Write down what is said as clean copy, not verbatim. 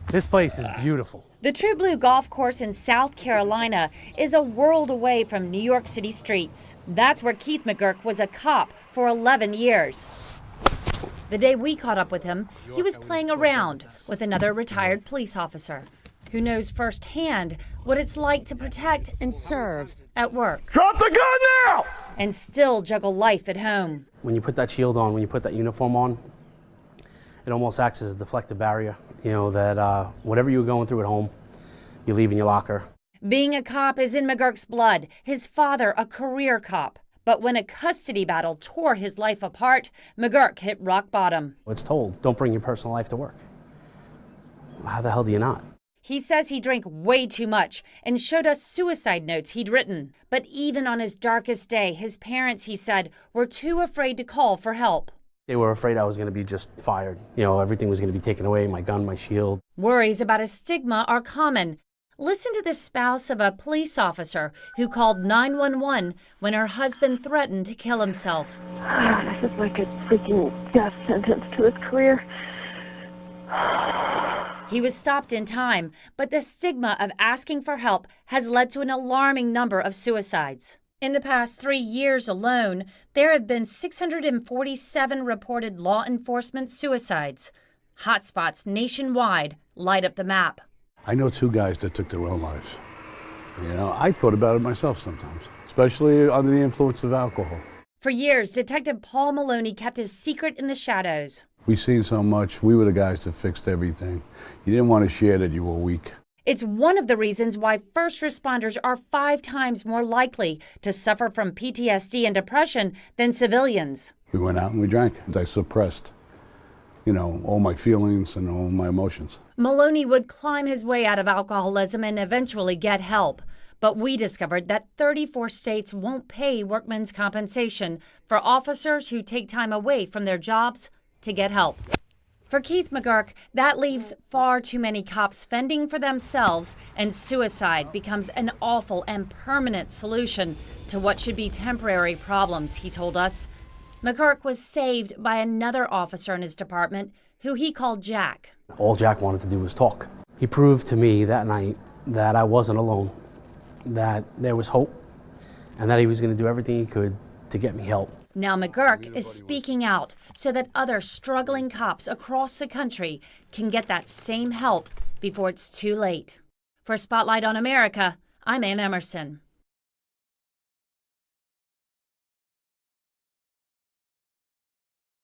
This place is beautiful. The True Blue Golf Course in South Carolina is a world away from New York City streets. That's where Keith McGurk was a cop for 11 years. The day we caught up with him, he was playing around with another retired police officer who knows firsthand what it's like to protect and serve at work. Drop the gun now! And still juggle life at home. When you put that shield on, when you put that uniform on, it almost acts as a deflective barrier. You know, that whatever you were going through at home, you leave in your locker. Being a cop is in McGurk's blood, his father a career cop. But when a custody battle tore his life apart, McGurk hit rock bottom. It's told, don't bring your personal life to work. How the hell do you not? He says he drank way too much and showed us suicide notes he'd written. But even on his darkest day, his parents, he said, were too afraid to call for help. They were afraid I was going to be just fired. You know, everything was going to be taken away, my gun, my shield. Worries about a stigma are common. Listen to the spouse of a police officer who called 911 when her husband threatened to kill himself. This is like a freaking death sentence to his career. He was stopped in time, but the stigma of asking for help has led to an alarming number of suicides. In the past 3 years alone, there have been 647 reported law enforcement suicides. Hotspots nationwide light up the map. I know 2 guys that took their own lives. You know, I thought about it myself sometimes, especially under the influence of alcohol. For years, Detective Paul Maloney kept his secret in the shadows. We seen so much. We were the guys that fixed everything. You didn't want to share that you were weak. It's one of the reasons why first responders are 5 times more likely to suffer from PTSD and depression than civilians. We went out and we drank. I suppressed, you know, all my feelings and all my emotions. Maloney would climb his way out of alcoholism and eventually get help. But we discovered that 34 states won't pay workmen's compensation for officers who take time away from their jobs to get help. For Keith McGurk, that leaves far too many cops fending for themselves, and suicide becomes an awful and permanent solution to what should be temporary problems, he told us. McGurk was saved by another officer in his department who he called Jack. All Jack wanted to do was talk. He proved to me that night that I wasn't alone, that there was hope, and that he was going to do everything he could to get me help. Now McGurk is speaking out so that other struggling cops across the country can get that same help before it's too late. For Spotlight on America, I'm Ann Emerson.